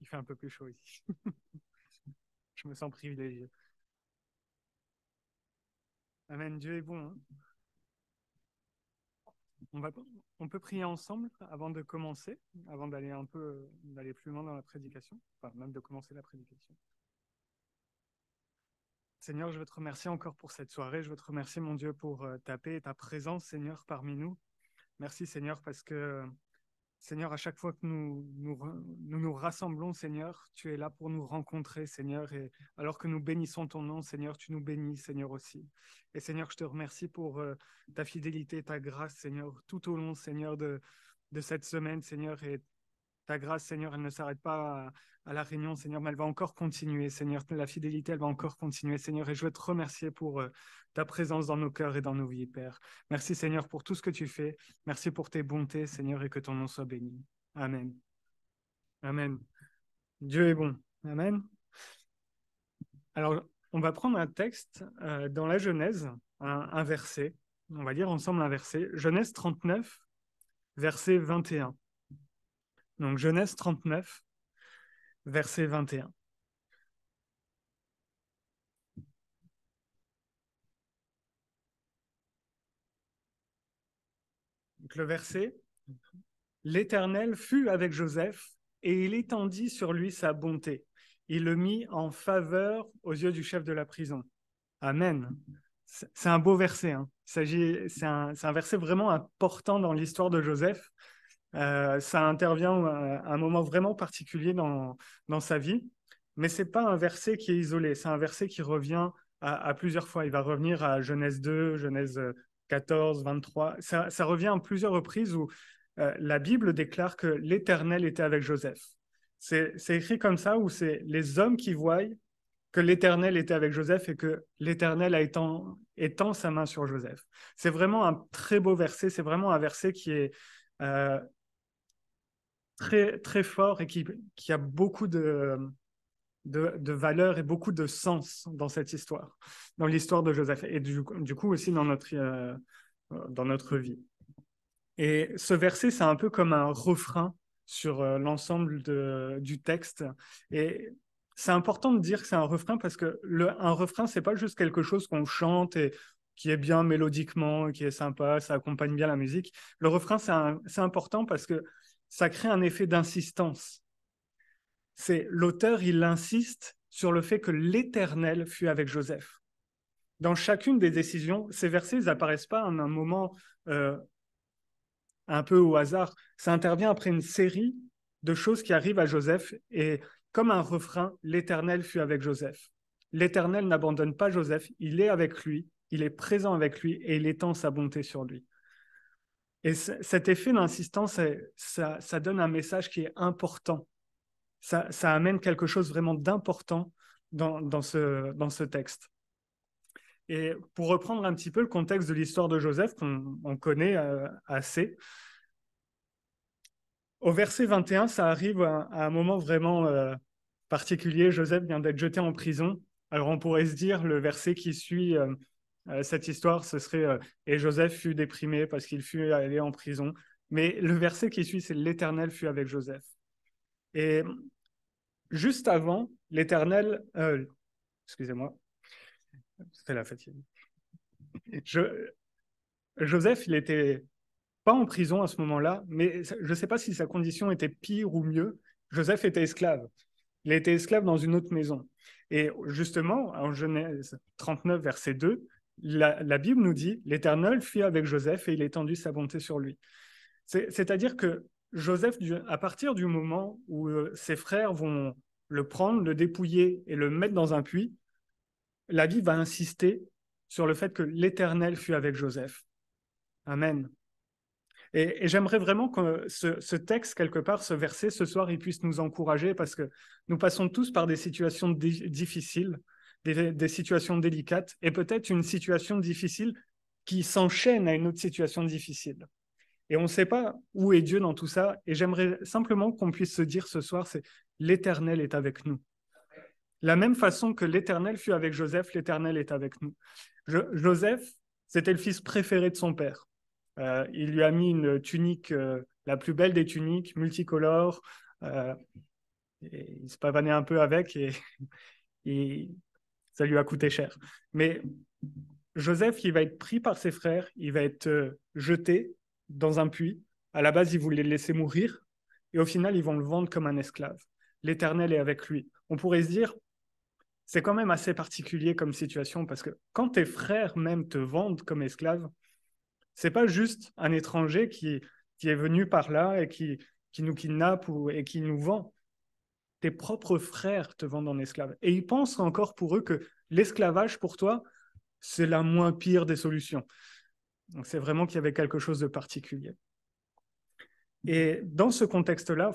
fait un peu plus chaud ici. Je me sens privilégié. Amen. Dieu est bon, hein. On va, on peut prier ensemble avant de commencer, avant d'aller plus loin dans la prédication, enfin même de commencer la prédication. Seigneur, je veux te remercier encore pour cette soirée. Je veux te remercier, mon Dieu, pour ta paix et ta présence, Seigneur, parmi nous. Merci, Seigneur, parce que Seigneur, à chaque fois que nous rassemblons, Seigneur, tu es là pour nous rencontrer, Seigneur. Et alors que nous bénissons ton nom, Seigneur, tu nous bénis, Seigneur, aussi. Et Seigneur, je te remercie pour ta fidélité, ta grâce, Seigneur, tout au long, Seigneur, de cette semaine, Seigneur. Et ta grâce, Seigneur, elle ne s'arrête pas à la réunion, Seigneur, mais elle va encore continuer, Seigneur. La fidélité, elle va encore continuer, Seigneur. Et je veux te remercier pour ta présence dans nos cœurs et dans nos vies, Père. Merci, Seigneur, pour tout ce que tu fais. Merci pour tes bontés, Seigneur, et que ton nom soit béni. Amen. Amen. Dieu est bon. Amen. Alors, on va prendre un texte dans la Genèse, un verset. On va lire ensemble un verset. Genèse 39, verset 21. Donc, Genèse 39, verset 21. Donc, le verset, l'Éternel fut avec Joseph et il étendit sur lui sa bonté. Il le mit en faveur aux yeux du chef de la prison. Amen. C'est un beau verset, hein. C'est un verset vraiment important dans l'histoire de Joseph. Ça intervient à un moment vraiment particulier dans sa vie, mais ce n'est pas un verset qui est isolé, c'est un verset qui revient à plusieurs fois. Il va revenir à Genèse 2, Genèse 14, 23. Ça revient à plusieurs reprises où la Bible déclare que l'Éternel était avec Joseph. C'est écrit comme ça, où c'est les hommes qui voient que l'Éternel était avec Joseph et que l'Éternel étend sa main sur Joseph. C'est vraiment un très beau verset, c'est vraiment un verset qui est très, très fort et qui a beaucoup de valeur et beaucoup de sens dans cette histoire, dans l'histoire de Joseph et du coup aussi dans notre vie. Et ce verset, c'est un peu comme un refrain sur l'ensemble du texte. Et c'est important de dire que c'est un refrain parce que un refrain, c'est pas juste quelque chose qu'on chante et qui est bien mélodiquement, qui est sympa, ça accompagne bien la musique. Le refrain, c'est important parce que ça crée un effet d'insistance. C'est l'auteur, il insiste sur le fait que l'Éternel fut avec Joseph. Dans chacune des décisions, ces versets, ils n'apparaissent pas en un moment un peu au hasard. Ça intervient après une série de choses qui arrivent à Joseph et comme un refrain, l'Éternel fut avec Joseph. L'Éternel n'abandonne pas Joseph, il est avec lui, il est présent avec lui et il étend sa bonté sur lui. Et cet effet d'insistance, ça donne un message qui est important. Ça amène quelque chose vraiment d'important dans ce texte. Et pour reprendre un petit peu le contexte de l'histoire de Joseph, qu'on connaît assez, au verset 21, ça arrive à un moment vraiment particulier. Joseph vient d'être jeté en prison. Alors on pourrait se dire, le verset qui suit cette histoire, ce serait et Joseph fut déprimé parce qu'il fut allé en prison. Mais le verset qui suit, c'est l'Éternel fut avec Joseph. Et juste avant, l'Éternel, excusez-moi, c'était la fatigue. Joseph, il était pas en prison à ce moment-là, mais je ne sais pas si sa condition était pire ou mieux. Joseph était esclave. Il était esclave dans une autre maison. Et justement, en Genèse 39, verset 2, la Bible nous dit, l'Éternel fut avec Joseph et il étendit sa bonté sur lui. C'est-à-dire que Joseph, à partir du moment où ses frères vont le prendre, le dépouiller et le mettre dans un puits, la Bible va insister sur le fait que l'Éternel fut avec Joseph. Amen. Et j'aimerais vraiment que ce texte, quelque part, ce verset, ce soir, il puisse nous encourager parce que nous passons tous par des situations difficiles, des situations délicates et peut-être une situation difficile qui s'enchaîne à une autre situation difficile. Et on ne sait pas où est Dieu dans tout ça. Et j'aimerais simplement qu'on puisse se dire ce soir, c'est l'Éternel est avec nous. La même façon que l'Éternel fut avec Joseph, l'Éternel est avec nous. Joseph, c'était le fils préféré de son père. Il lui a mis une tunique, la plus belle des tuniques, multicolore. Et il se pavanait un peu avec et ça lui a coûté cher. Mais Joseph, il va être pris par ses frères, il va être jeté dans un puits. À la base, ils voulaient le laisser mourir et au final, ils vont le vendre comme un esclave. L'Éternel est avec lui. On pourrait se dire, c'est quand même assez particulier comme situation parce que quand tes frères même te vendent comme esclave, c'est pas juste un étranger qui est venu par là et qui nous kidnappe et qui nous vend. Tes propres frères te vendent en esclave. Et ils pensent encore pour eux que l'esclavage, pour toi, c'est la moins pire des solutions. Donc c'est vraiment qu'il y avait quelque chose de particulier. Et dans ce contexte-là,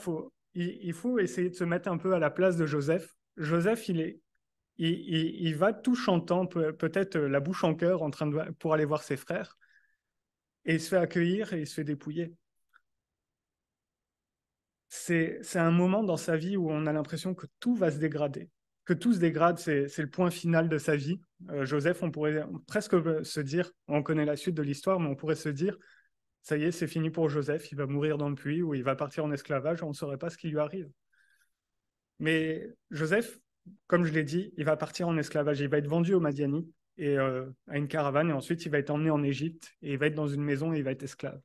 il faut essayer de se mettre un peu à la place de Joseph. Joseph, il va tout chantant, peut-être la bouche en cœur, pour aller voir ses frères, et il se fait accueillir et il se fait dépouiller. C'est un moment dans sa vie où on a l'impression que tout va se dégrader, que tout se dégrade, c'est le point final de sa vie. Joseph, on pourrait presque se dire, on connaît la suite de l'histoire, mais on pourrait se dire, ça y est, c'est fini pour Joseph, il va mourir dans le puits ou il va partir en esclavage, on ne saurait pas ce qui lui arrive. Mais Joseph, comme je l'ai dit, il va partir en esclavage, il va être vendu aux Madianites et à une caravane, et ensuite il va être emmené en Égypte et il va être dans une maison et il va être esclave.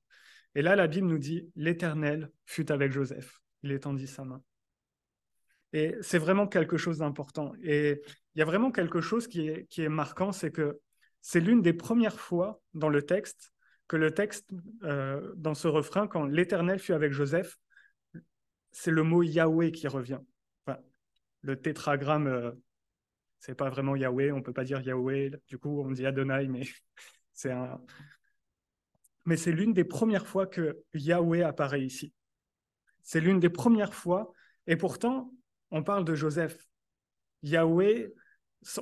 Et là, la Bible nous dit, l'Éternel fut avec Joseph, il étendit sa main. Et c'est vraiment quelque chose d'important. Et il y a vraiment quelque chose qui est marquant, c'est que c'est l'une des premières fois dans le texte que le texte, dans ce refrain, quand l'Éternel fut avec Joseph, c'est le mot Yahweh qui revient. Enfin, le tétragramme, c'est pas vraiment Yahweh, on peut pas dire Yahweh, du coup on dit Adonai, mais c'est un... Mais c'est l'une des premières fois que Yahweh apparaît ici. C'est l'une des premières fois, et pourtant, on parle de Joseph. Yahweh,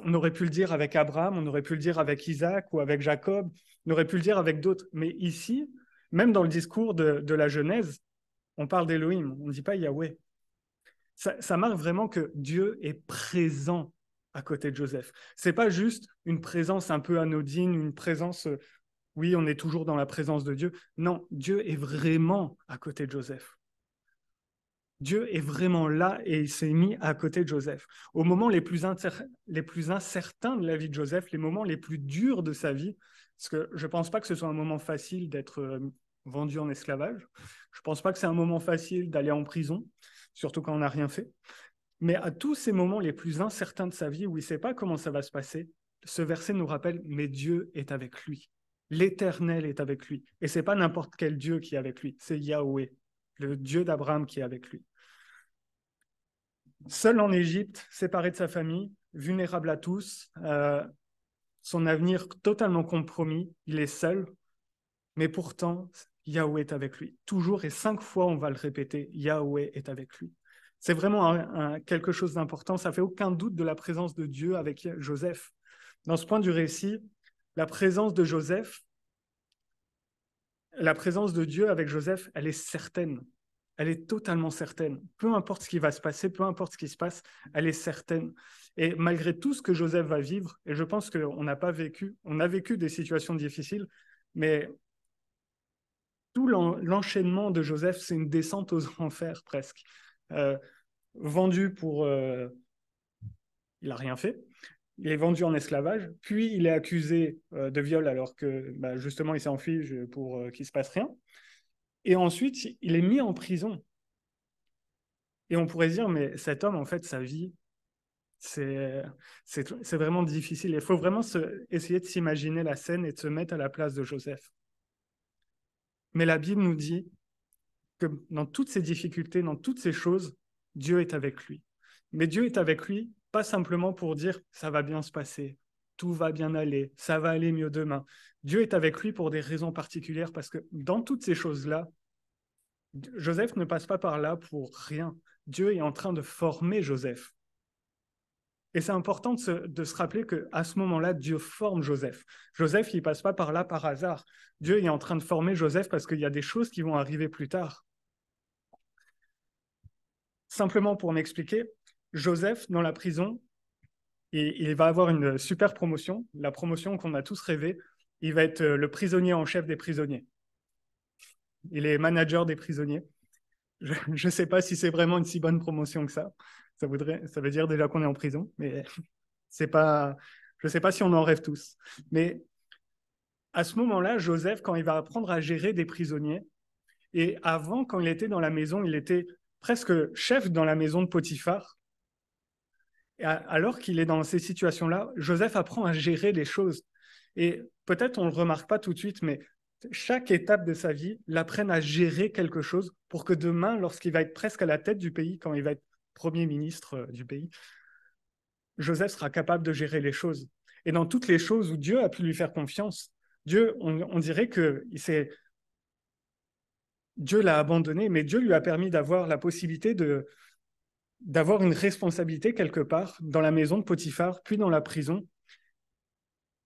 on aurait pu le dire avec Abraham, on aurait pu le dire avec Isaac ou avec Jacob, on aurait pu le dire avec d'autres. Mais ici, même dans le discours de la Genèse, on parle d'Élohim, on ne dit pas Yahweh. Ça marque vraiment que Dieu est présent à côté de Joseph. C'est pas juste une présence un peu anodine, une présence, oui, on est toujours dans la présence de Dieu. Non, Dieu est vraiment à côté de Joseph. Dieu est vraiment là et il s'est mis à côté de Joseph. Au moment les plus incertains de la vie de Joseph, les moments les plus durs de sa vie, parce que je ne pense pas que ce soit un moment facile d'être vendu en esclavage, je ne pense pas que c'est un moment facile d'aller en prison, surtout quand on n'a rien fait, mais à tous ces moments les plus incertains de sa vie où il ne sait pas comment ça va se passer, ce verset nous rappelle, mais Dieu est avec lui. L'Éternel est avec lui. Et ce n'est pas n'importe quel Dieu qui est avec lui, c'est Yahweh, le Dieu d'Abraham qui est avec lui. Seul en Égypte, séparé de sa famille, vulnérable à tous, son avenir totalement compromis, il est seul, mais pourtant, Yahweh est avec lui. Toujours et 5 fois, on va le répéter, Yahweh est avec lui. C'est vraiment quelque chose d'important, ça fait aucun doute de la présence de Dieu avec Joseph. Dans ce point du récit, la présence de Joseph, la présence de Dieu avec Joseph, elle est certaine. Elle est totalement certaine. Peu importe ce qui va se passer, peu importe ce qui se passe, elle est certaine. Et malgré tout ce que Joseph va vivre, et je pense qu'on a vécu des situations difficiles, mais tout l'enchaînement de Joseph, c'est une descente aux enfers presque. Euh, vendu pour... il n'a rien fait. Il est vendu en esclavage, puis il est accusé de viol alors que justement il s'est enfui pour qu'il ne se passe rien. Et ensuite, il est mis en prison. Et on pourrait dire, mais cet homme, en fait, sa vie, c'est vraiment difficile. Il faut vraiment essayer de s'imaginer la scène et de se mettre à la place de Joseph. Mais la Bible nous dit que dans toutes ces difficultés, dans toutes ces choses, Dieu est avec lui. Mais Dieu est avec lui, pas simplement pour dire ça va bien se passer, tout va bien aller, ça va aller mieux demain. Dieu est avec lui pour des raisons particulières parce que dans toutes ces choses-là, Joseph ne passe pas par là pour rien. Dieu est en train de former Joseph. Et c'est important de se rappeler qu'à ce moment-là, Dieu forme Joseph. Joseph, il ne passe pas par là par hasard. Dieu est en train de former Joseph parce qu'il y a des choses qui vont arriver plus tard. Simplement pour m'expliquer, Joseph, dans la prison, il va avoir une super promotion, la promotion qu'on a tous rêvé. Il va être le prisonnier en chef des prisonniers. Il est manager des prisonniers. Je ne sais pas si c'est vraiment une si bonne promotion que ça. Ça veut dire déjà qu'on est en prison, mais c'est pas, je ne sais pas si on en rêve tous. Mais à ce moment-là, Joseph, quand il va apprendre à gérer des prisonniers, et avant, quand il était dans la maison, il était presque chef dans la maison de Potiphar. Et alors qu'il est dans ces situations-là, Joseph apprend à gérer les choses. Et peut-être on ne le remarque pas tout de suite, mais chaque étape de sa vie l'apprenne à gérer quelque chose pour que demain, lorsqu'il va être presque à la tête du pays, quand il va être premier ministre du pays, Joseph sera capable de gérer les choses. Et dans toutes les choses où Dieu a pu lui faire confiance, Dieu, on dirait que Dieu l'a abandonné, mais Dieu lui a permis d'avoir la possibilité d'avoir une responsabilité quelque part dans la maison de Potiphar, puis dans la prison.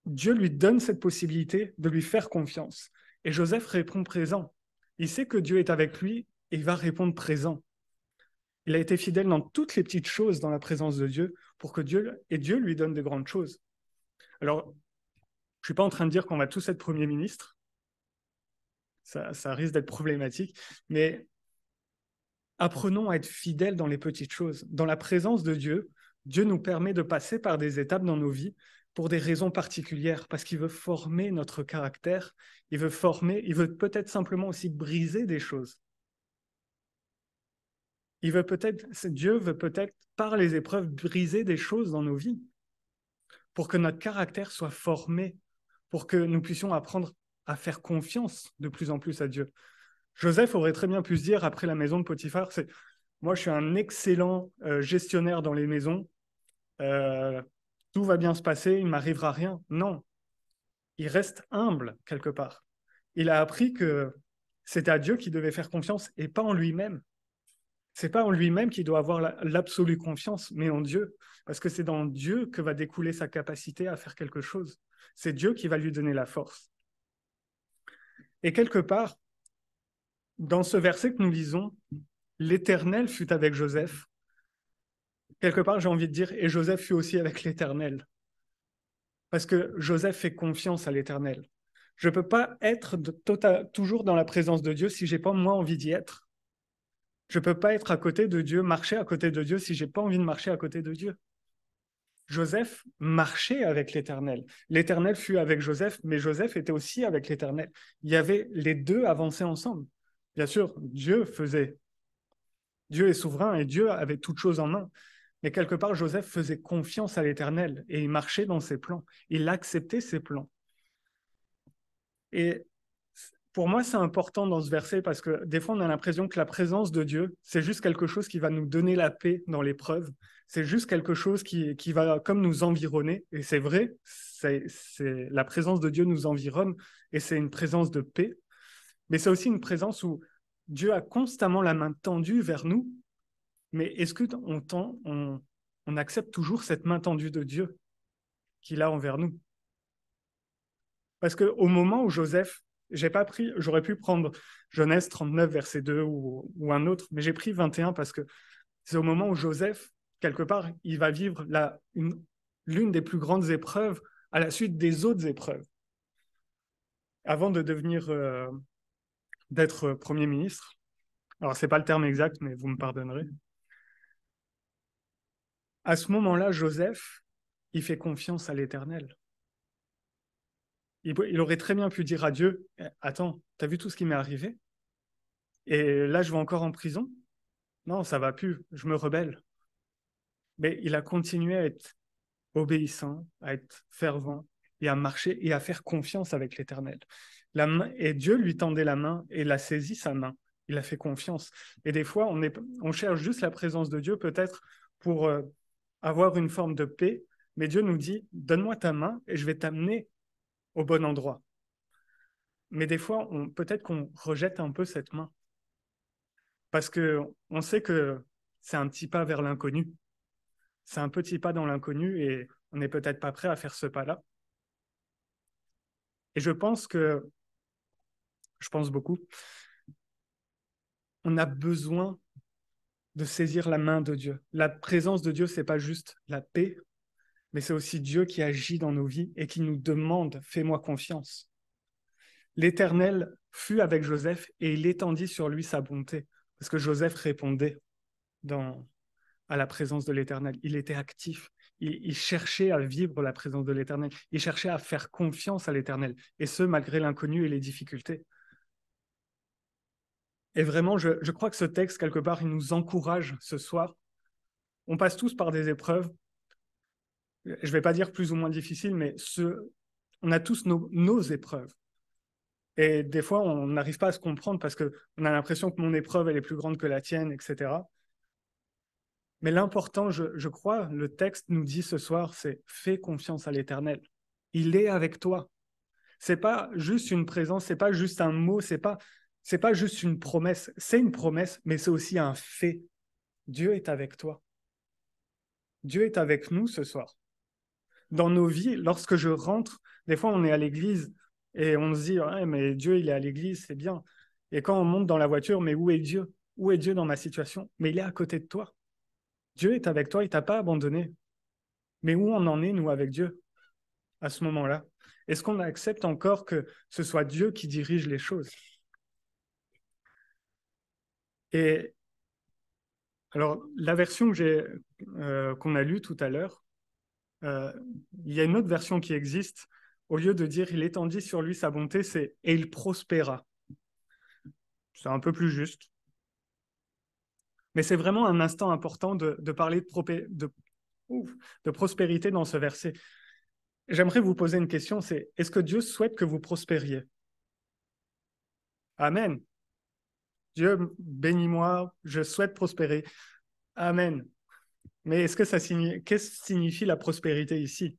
Dieu lui donne cette possibilité de lui faire confiance. Et Joseph répond présent. Il sait que Dieu est avec lui et il va répondre présent. Il a été fidèle dans toutes les petites choses dans la présence de Dieu pour que Dieu lui donne de grandes choses. Alors, je ne suis pas en train de dire qu'on va tous être Premier ministre. Ça risque d'être problématique. Mais apprenons à être fidèles dans les petites choses. Dans la présence de Dieu, Dieu nous permet de passer par des étapes dans nos vies pour des raisons particulières, parce qu'il veut former notre caractère, il veut peut-être simplement aussi briser des choses. Dieu veut peut-être, par les épreuves, briser des choses dans nos vies, pour que notre caractère soit formé, pour que nous puissions apprendre à faire confiance de plus en plus à Dieu. Joseph aurait très bien pu se dire, après la maison de Potiphar, moi je suis un excellent gestionnaire dans les maisons, euh, tout va bien se passer, il ne m'arrivera rien. Non, il reste humble quelque part. Il a appris que c'était à Dieu qu'il devait faire confiance et pas en lui-même. C'est pas en lui-même qu'il doit avoir l'absolue confiance, mais en Dieu. Parce que c'est dans Dieu que va découler sa capacité à faire quelque chose. C'est Dieu qui va lui donner la force. Et quelque part, dans ce verset que nous lisons, l'Éternel fut avec Joseph. Quelque part, j'ai envie de dire, et Joseph fut aussi avec l'Éternel. Parce que Joseph fait confiance à l'Éternel. Je ne peux pas être toujours dans la présence de Dieu si je n'ai pas moi envie d'y être. Je ne peux pas être à côté de Dieu, marcher à côté de Dieu si je n'ai pas envie de marcher à côté de Dieu. Joseph marchait avec l'Éternel. L'Éternel fut avec Joseph, mais Joseph était aussi avec l'Éternel. Il y avait les deux avançaient ensemble. Bien sûr, Dieu est souverain et Dieu avait toutes choses en main. Mais quelque part, Joseph faisait confiance à l'Éternel et il marchait dans ses plans. Il acceptait ses plans. Et pour moi, c'est important dans ce verset parce que des fois, on a l'impression que la présence de Dieu, c'est juste quelque chose qui va nous donner la paix dans l'épreuve. C'est juste quelque chose qui va comme nous environner. Et c'est vrai, la présence de Dieu nous environne et c'est une présence de paix. Mais c'est aussi une présence où Dieu a constamment la main tendue vers nous. Mais est-ce qu'on accepte toujours cette main tendue de Dieu qu'il a envers nous? Parce qu'au moment où Joseph, j'aurais pu prendre Genèse 39, verset 2 ou un autre, mais j'ai pris 21 parce que c'est au moment où Joseph, quelque part, il va vivre l'une des plus grandes épreuves à la suite des autres épreuves. Avant de d'être Premier ministre. Alors, ce n'est pas le terme exact, mais vous me pardonnerez. À ce moment-là, Joseph, il fait confiance à l'Éternel. Il aurait très bien pu dire à Dieu, attends, t'as vu tout ce qui m'est arrivé? Et là, je vais encore en prison? Non, ça va plus, je me rebelle. Mais il a continué à être obéissant, à être fervent et à marcher et à faire confiance avec l'Éternel. Et Dieu lui tendait la main et il a saisi sa main. Il a fait confiance. Et des fois, on cherche juste la présence de Dieu peut-être pour avoir une forme de paix, mais Dieu nous dit, donne-moi ta main et je vais t'amener au bon endroit. Mais des fois, peut-être qu'on rejette un peu cette main parce qu'on sait que c'est un petit pas vers l'inconnu. C'est un petit pas dans l'inconnu et on n'est peut-être pas prêt à faire ce pas-là. Et je pense beaucoup, on a besoin de saisir la main de Dieu. La présence de Dieu, c'est pas juste la paix, mais c'est aussi Dieu qui agit dans nos vies et qui nous demande, fais-moi confiance. L'Éternel fut avec Joseph et il étendit sur lui sa bonté. Parce que Joseph répondait à la présence de l'Éternel. Il était actif. Il cherchait à vivre la présence de l'Éternel. Il cherchait à faire confiance à l'Éternel. Et ce, malgré l'inconnu et les difficultés. Et vraiment, je crois que ce texte, quelque part, il nous encourage ce soir. On passe tous par des épreuves. Je ne vais pas dire plus ou moins difficiles, mais on a tous nos épreuves. Et des fois, on n'arrive pas à se comprendre parce qu'on a l'impression que mon épreuve, elle est plus grande que la tienne, etc. Mais l'important, je crois, le texte nous dit ce soir, c'est fais confiance à l'Éternel. Il est avec toi. C'est pas juste une présence, c'est pas juste un mot, c'est pas juste une promesse. C'est une promesse, mais c'est aussi un fait. Dieu est avec toi. Dieu est avec nous ce soir. Dans nos vies, lorsque je rentre, des fois on est à l'église et on se dit, ouais, mais Dieu, il est à l'église, c'est bien. Et quand on monte dans la voiture, mais où est Dieu? Où est Dieu dans ma situation? Mais il est à côté de toi. Dieu est avec toi, il t'a pas abandonné. Mais où on en est, nous, avec Dieu, à ce moment-là? Est-ce qu'on accepte encore que ce soit Dieu qui dirige les choses? Et alors, la version qu'on a lue tout à l'heure, euh, il y a une autre version qui existe. Au lieu de dire il étendit sur lui sa bonté, c'est et il prospéra. C'est un peu plus juste. Mais c'est vraiment un instant important de parler de prospérité dans ce verset. J'aimerais vous poser une question, c'est est-ce que Dieu souhaite que vous prospériez? Amen. Dieu, bénis-moi, je souhaite prospérer. Amen. Mais qu'est-ce que signifie la prospérité ici?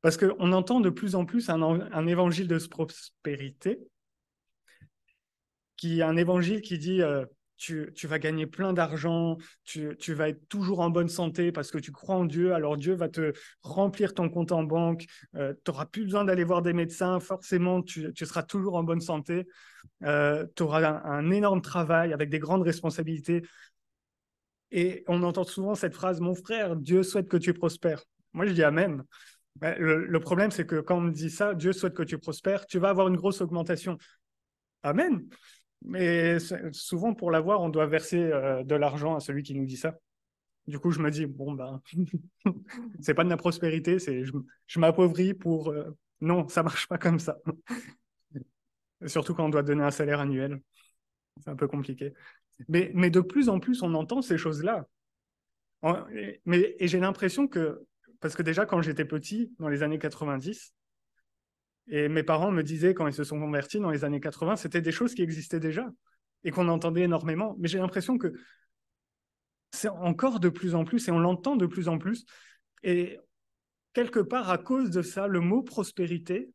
Parce qu'on entend de plus en plus un évangile de prospérité, un évangile qui dit tu vas gagner plein d'argent, tu vas être toujours en bonne santé parce que tu crois en Dieu, alors Dieu va te remplir ton compte en banque, tu n'auras plus besoin d'aller voir des médecins, forcément tu seras toujours en bonne santé, tu auras un énorme travail avec des grandes responsabilités. Et on entend souvent cette phrase, mon frère, Dieu souhaite que tu prospères. Moi, je dis Amen. Le problème, c'est que quand on me dit ça, Dieu souhaite que tu prospères, tu vas avoir une grosse augmentation. Amen. Mais souvent, pour l'avoir, on doit verser de l'argent à celui qui nous dit ça. Du coup, je me dis, bon, ben, c'est pas de la prospérité, c'est je m'appauvris pour. Non, ça marche pas comme ça. Surtout quand on doit donner un salaire annuel. C'est un peu compliqué. Mais de plus en plus, on entend ces choses-là. Et j'ai l'impression que, parce que déjà, quand j'étais petit, dans les années 90, et mes parents me disaient, quand ils se sont convertis dans les années 80, c'était des choses qui existaient déjà et qu'on entendait énormément. Mais j'ai l'impression que c'est encore de plus en plus et on l'entend de plus en plus. Et quelque part, à cause de ça, le mot prospérité,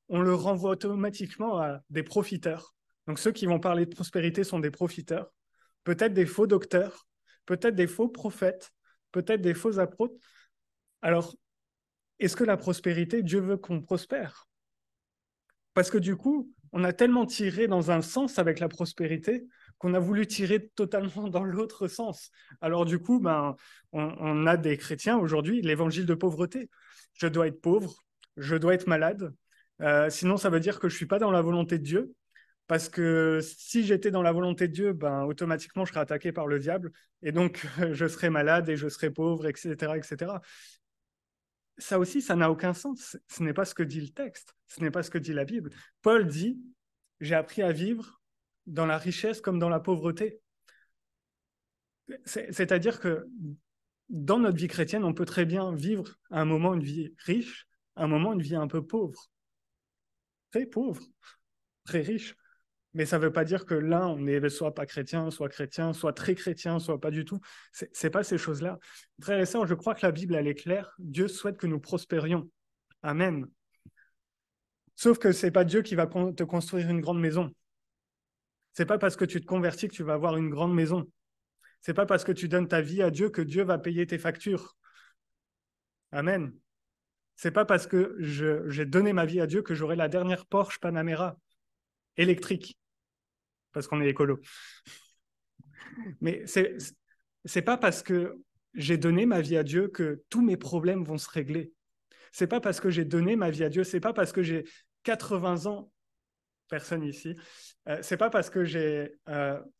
on le renvoie automatiquement à des profiteurs. Donc ceux qui vont parler de prospérité sont des profiteurs, peut-être des faux docteurs, peut-être des faux prophètes, peut-être des faux apôtres. Alors, est-ce que la prospérité, Dieu veut qu'on prospère? Parce que du coup, on a tellement tiré dans un sens avec la prospérité qu'on a voulu tirer totalement dans l'autre sens. Alors du coup, on a des chrétiens aujourd'hui, l'évangile de pauvreté. Je dois être pauvre, je dois être malade, sinon ça veut dire que je ne suis pas dans la volonté de Dieu. Parce que si j'étais dans la volonté de Dieu, automatiquement, je serais attaqué par le diable. Et donc, je serais malade et je serais pauvre, etc., etc. Ça aussi, ça n'a aucun sens. Ce n'est pas ce que dit le texte, ce n'est pas ce que dit la Bible. Paul dit, j'ai appris à vivre dans la richesse comme dans la pauvreté. C'est-à-dire que dans notre vie chrétienne, on peut très bien vivre à un moment une vie riche, à un moment une vie un peu pauvre. Très pauvre, très riche. Mais ça ne veut pas dire que l'un, on est soit pas chrétien, soit très chrétien, soit pas du tout. C'est pas ces choses-là. Frères et sœurs, je crois que la Bible, elle est claire. Dieu souhaite que nous prospérions. Amen. Sauf que c'est pas Dieu qui va te construire une grande maison. C'est pas parce que tu te convertis que tu vas avoir une grande maison. C'est pas parce que tu donnes ta vie à Dieu que Dieu va payer tes factures. Amen. C'est pas parce que j'ai donné ma vie à Dieu que j'aurai la dernière Porsche Panamera électrique, parce qu'on est écolo. Mais c'est pas parce que j'ai donné ma vie à Dieu que tous mes problèmes vont se régler. C'est pas parce que j'ai donné ma vie à Dieu, c'est pas parce que j'ai 80 ans personne ici. C'est pas parce que j'ai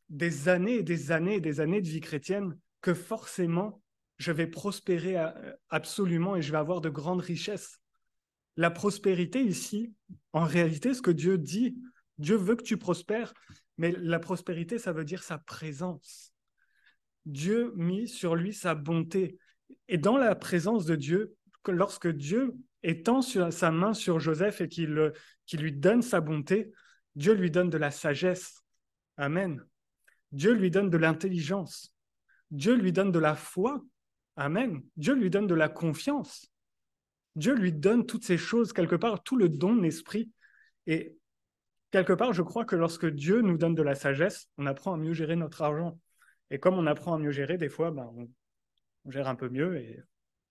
des années et des années et des années de vie chrétienne que forcément je vais prospérer absolument et je vais avoir de grandes richesses. La prospérité ici, en réalité, ce que Dieu dit, Dieu veut que tu prospères, mais la prospérité, ça veut dire sa présence. Dieu mit sur lui sa bonté. Et dans la présence de Dieu, lorsque Dieu étend sa main sur Joseph et qu'il lui donne sa bonté, Dieu lui donne de la sagesse. Amen. Dieu lui donne de l'intelligence. Dieu lui donne de la foi. Amen. Dieu lui donne de la confiance. Dieu lui donne toutes ces choses, quelque part, tout le don de l'esprit. Et quelque part, je crois que lorsque Dieu nous donne de la sagesse, on apprend à mieux gérer notre argent. Et comme on apprend à mieux gérer, des fois, on gère un peu mieux et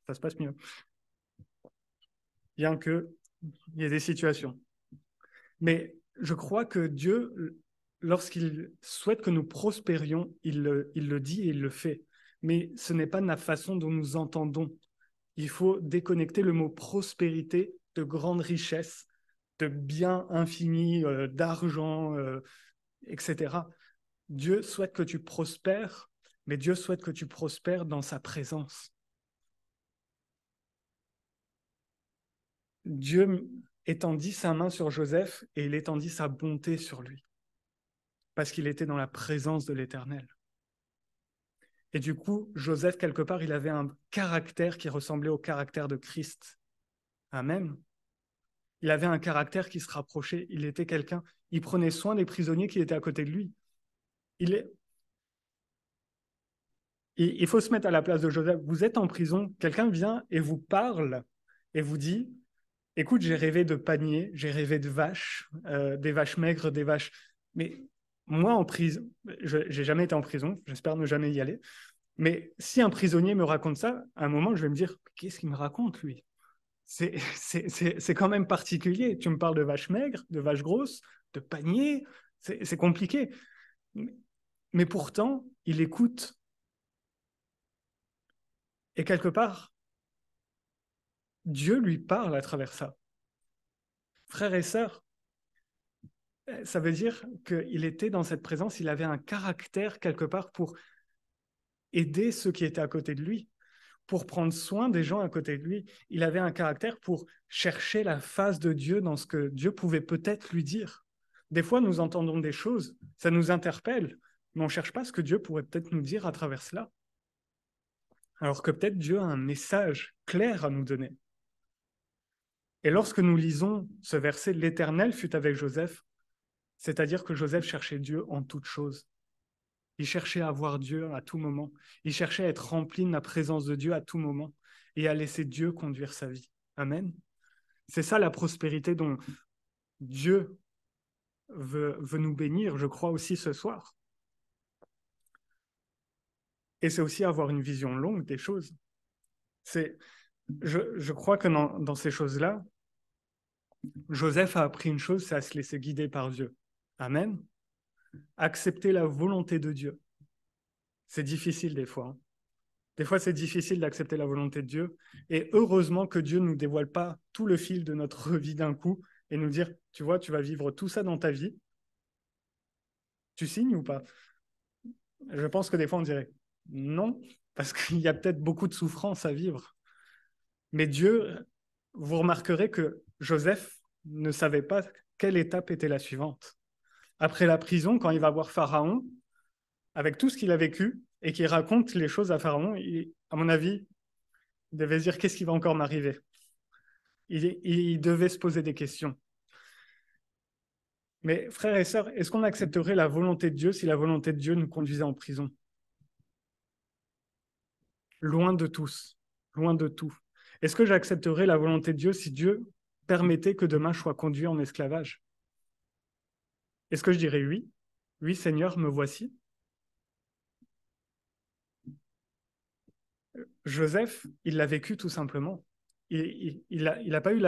ça se passe mieux. Bien qu'il y ait des situations. Mais je crois que Dieu, lorsqu'il souhaite que nous prospérions, il le dit et il le fait. Mais ce n'est pas de la façon dont nous entendons. Il faut déconnecter le mot prospérité de grande richesse, de biens infinis, d'argent, etc. Dieu souhaite que tu prospères, mais Dieu souhaite que tu prospères dans sa présence. Dieu étendit sa main sur Joseph et il étendit sa bonté sur lui, parce qu'il était dans la présence de l'Éternel. Et du coup, Joseph, quelque part, il avait un caractère qui ressemblait au caractère de Christ. Amen. Il avait un caractère qui se rapprochait. Il était quelqu'un, il prenait soin des prisonniers qui étaient à côté de lui. Il faut se mettre à la place de Joseph. Vous êtes en prison, quelqu'un vient et vous parle et vous dit, écoute, j'ai rêvé de paniers, j'ai rêvé de vaches, des vaches maigres, des vaches... Mais moi, en prison, j'ai jamais été en prison, j'espère ne jamais y aller, mais si un prisonnier me raconte ça, à un moment, je vais me dire, qu'est-ce qu'il me raconte, lui? C'est quand même particulier. Tu me parles de vaches maigres, de vaches grosses, de paniers, c'est compliqué. Mais pourtant, il écoute. Et quelque part, Dieu lui parle à travers ça. Frères et sœurs, ça veut dire qu'il était dans cette présence, il avait un caractère quelque part pour aider ceux qui étaient à côté de lui, pour prendre soin des gens à côté de lui. Il avait un caractère pour chercher la face de Dieu dans ce que Dieu pouvait peut-être lui dire. Des fois, nous entendons des choses, ça nous interpelle, mais on ne cherche pas ce que Dieu pourrait peut-être nous dire à travers cela. Alors que peut-être Dieu a un message clair à nous donner. Et lorsque nous lisons ce verset, l'Éternel fut avec Joseph, c'est-à-dire que Joseph cherchait Dieu en toutes choses. Il cherchait à voir Dieu à tout moment. Il cherchait à être rempli de la présence de Dieu à tout moment et à laisser Dieu conduire sa vie. Amen. C'est ça la prospérité dont Dieu veut nous bénir, je crois aussi ce soir. Et c'est aussi avoir une vision longue des choses. Je crois que dans ces choses-là, Joseph a appris une chose, c'est à se laisser guider par Dieu. Amen. Accepter la volonté de Dieu. C'est difficile des fois. Des fois, c'est difficile d'accepter la volonté de Dieu. Et heureusement que Dieu ne nous dévoile pas tout le fil de notre vie d'un coup et nous dire, tu vois, tu vas vivre tout ça dans ta vie. Tu signes ou pas? Je pense que des fois, on dirait non, parce qu'il y a peut-être beaucoup de souffrance à vivre. Mais Dieu, vous remarquerez que Joseph ne savait pas quelle étape était la suivante. Après la prison, quand il va voir Pharaon, avec tout ce qu'il a vécu, et qu'il raconte les choses à Pharaon, à mon avis, il devait se dire qu'est-ce qui va encore m'arriver. Il devait se poser des questions. Mais frères et sœurs, est-ce qu'on accepterait la volonté de Dieu si la volonté de Dieu nous conduisait en prison? Loin de tous, loin de tout. Est-ce que j'accepterais la volonté de Dieu si Dieu permettait que demain je sois conduit en esclavage? Est-ce que je dirais oui? Oui, Seigneur, me voici. Joseph, il l'a vécu tout simplement. Il a pas eu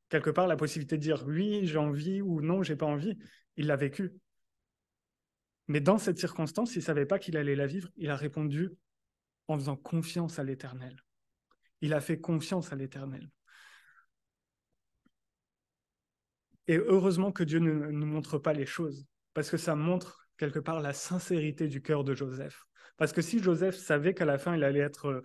quelque part la possibilité de dire oui, j'ai envie ou non, j'ai pas envie. Il l'a vécu. Mais dans cette circonstance, il ne savait pas qu'il allait la vivre. Il a répondu en faisant confiance à l'Éternel. Il a fait confiance à l'Éternel. Et heureusement que Dieu ne nous montre pas les choses, parce que ça montre quelque part la sincérité du cœur de Joseph. Parce que si Joseph savait qu'à la fin, il allait être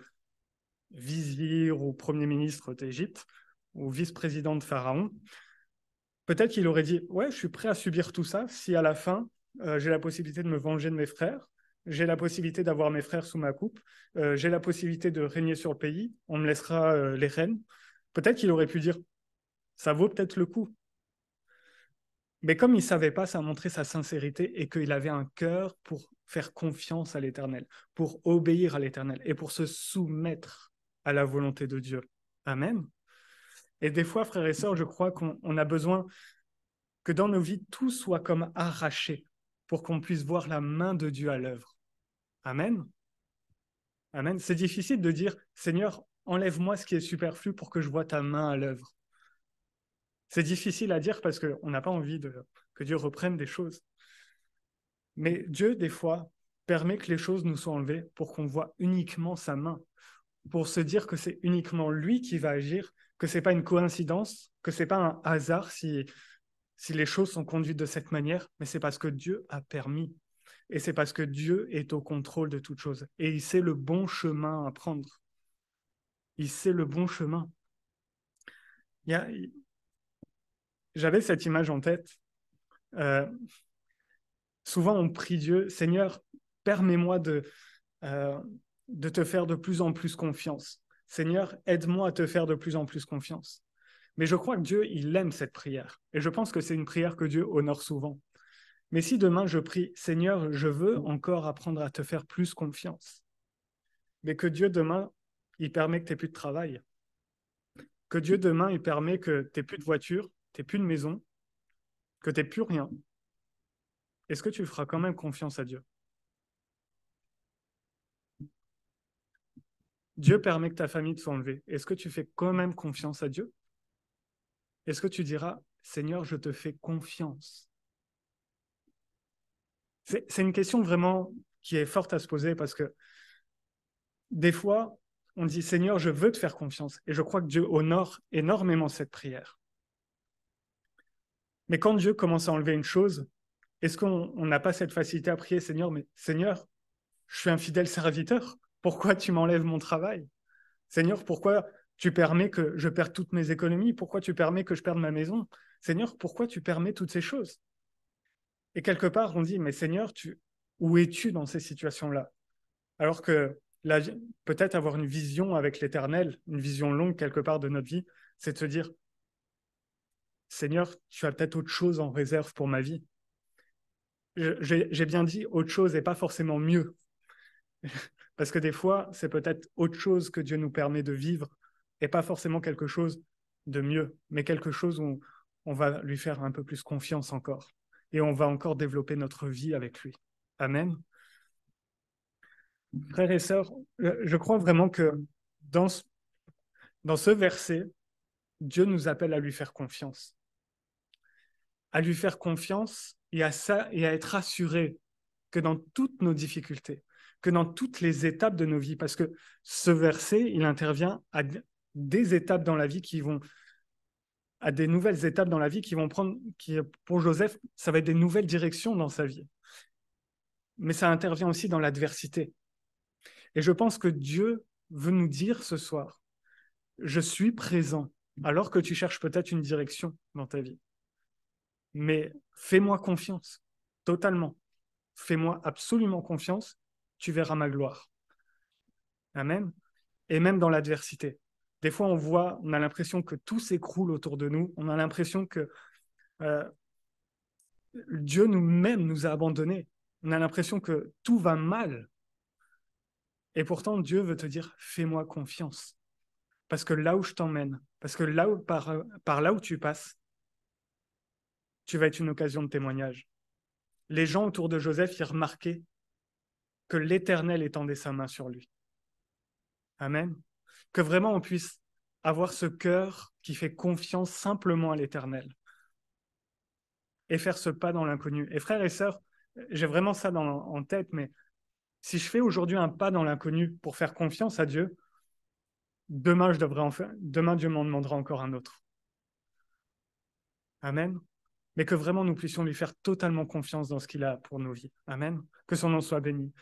vizir ou premier ministre d'Égypte, ou vice-président de Pharaon, peut-être qu'il aurait dit, ouais, je suis prêt à subir tout ça si à la fin, j'ai la possibilité de me venger de mes frères, j'ai la possibilité d'avoir mes frères sous ma coupe, j'ai la possibilité de régner sur le pays, on me laissera les rênes. Peut-être qu'il aurait pu dire, ça vaut peut-être le coup. Mais comme il ne savait pas, ça a montré sa sincérité et qu'il avait un cœur pour faire confiance à l'Éternel, pour obéir à l'Éternel et pour se soumettre à la volonté de Dieu. Amen. Et des fois, frères et sœurs, je crois qu'on a besoin que dans nos vies, tout soit comme arraché pour qu'on puisse voir la main de Dieu à l'œuvre. Amen. Amen. C'est difficile de dire, Seigneur, enlève-moi ce qui est superflu pour que je vois ta main à l'œuvre. C'est difficile à dire parce qu'on n'a pas envie que Dieu reprenne des choses. Mais Dieu, des fois, permet que les choses nous soient enlevées pour qu'on voit uniquement sa main, pour se dire que c'est uniquement lui qui va agir, que ce n'est pas une coïncidence, que ce n'est pas un hasard si les choses sont conduites de cette manière, mais c'est parce que Dieu a permis. Et c'est parce que Dieu est au contrôle de toutes choses. Et il sait le bon chemin à prendre. Il sait le bon chemin. J'avais cette image en tête. Euh, Souvent, on prie Dieu, Seigneur, permets-moi de te faire de plus en plus confiance. Seigneur, aide-moi à te faire de plus en plus confiance. Mais je crois que Dieu, il aime cette prière. Et je pense que c'est une prière que Dieu honore souvent. Mais si demain je prie, Seigneur, je veux encore apprendre à te faire plus confiance, mais que Dieu demain, il permet que tu n'aies plus de travail, que Dieu demain, il permet que tu n'aies plus de voiture, tu n'aies plus de maison, que tu n'aies plus rien, est-ce que tu feras quand même confiance à Dieu? Dieu permet que ta famille te soit enlevée. Est-ce que tu fais quand même confiance à Dieu? Est-ce que tu diras, Seigneur, je te fais confiance? C'est une question vraiment qui est forte à se poser parce que des fois, on dit, Seigneur, je veux te faire confiance. Et je crois que Dieu honore énormément cette prière. Mais quand Dieu commence à enlever une chose, est-ce qu'on n'a pas cette facilité à prier, Seigneur, mais Seigneur, je suis un fidèle serviteur. Pourquoi tu m'enlèves mon travail? Seigneur, pourquoi tu permets que je perde toutes mes économies? Pourquoi tu permets que je perde ma maison? Seigneur, pourquoi tu permets toutes ces choses? Et quelque part, on dit, mais Seigneur, où es-tu dans ces situations-là? Alors que peut-être avoir une vision avec l'Éternel, une vision longue quelque part de notre vie, c'est de se dire, Seigneur, tu as peut-être autre chose en réserve pour ma vie. J'ai bien dit autre chose et pas forcément mieux. Parce que des fois, c'est peut-être autre chose que Dieu nous permet de vivre et pas forcément quelque chose de mieux, mais quelque chose où on va lui faire un peu plus confiance encore et on va encore développer notre vie avec lui. Amen. Frères et sœurs, je crois vraiment que dans ce verset, Dieu nous appelle à lui faire confiance. À lui faire confiance et à être assuré que dans toutes nos difficultés, que dans toutes les étapes de nos vies, parce que ce verset, il intervient à des étapes dans la vie à des nouvelles étapes dans la vie qui vont prendre, pour Joseph, ça va être des nouvelles directions dans sa vie. Mais ça intervient aussi dans l'adversité. Et je pense que Dieu veut nous dire ce soir, je suis présent, alors que tu cherches peut-être une direction dans ta vie. Mais fais-moi confiance, totalement. Fais-moi absolument confiance, tu verras ma gloire. Amen. Et même dans l'adversité. Des fois, on a l'impression que tout s'écroule autour de nous. On a l'impression que euh, Dieu nous-même nous a abandonnés. On a l'impression que tout va mal. Et pourtant, Dieu veut te dire, fais-moi confiance. Parce que là où je t'emmène, parce que par là où tu passes, tu vas être une occasion de témoignage. Les gens autour de Joseph, ils remarquaient que l'Éternel étendait sa main sur lui. Amen. Que vraiment on puisse avoir ce cœur qui fait confiance simplement à l'Éternel et faire ce pas dans l'inconnu. Et frères et sœurs, j'ai vraiment ça en tête, mais si je fais aujourd'hui un pas dans l'inconnu pour faire confiance à Dieu, demain Dieu m'en demandera encore un autre. Amen. mais que vraiment nous puissions lui faire totalement confiance dans ce qu'il a pour nos vies. Amen. Que son nom soit béni.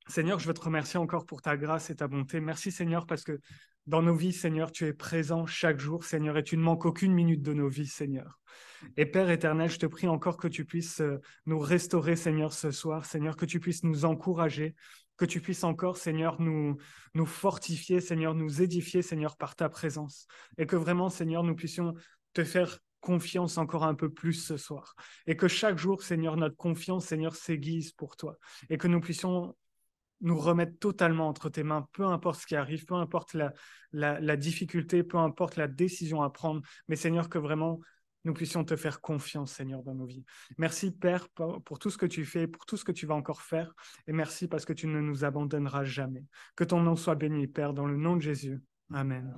Seigneur, je veux te remercier encore pour ta grâce et ta bonté. Merci Seigneur parce que dans nos vies, Seigneur, tu es présent chaque jour, Seigneur, et tu ne manques aucune minute de nos vies, Seigneur. Et Père éternel, je te prie encore que tu puisses nous restaurer, Seigneur, ce soir, Seigneur, que tu puisses nous encourager, que tu puisses encore, Seigneur, nous fortifier, Seigneur, nous édifier, Seigneur, par ta présence. Et que vraiment, Seigneur, nous puissions te faire confiance encore un peu plus ce soir. Et que chaque jour, Seigneur, notre confiance, Seigneur, s'aiguise pour toi. Et que nous puissions nous remettre totalement entre tes mains, peu importe ce qui arrive, peu importe la difficulté, peu importe la décision à prendre, mais Seigneur, que vraiment nous puissions te faire confiance, Seigneur, dans nos vies. Merci, Père, pour tout ce que tu fais, pour tout ce que tu vas encore faire, et merci parce que tu ne nous abandonneras jamais. Que ton nom soit béni, Père, dans le nom de Jésus. Amen.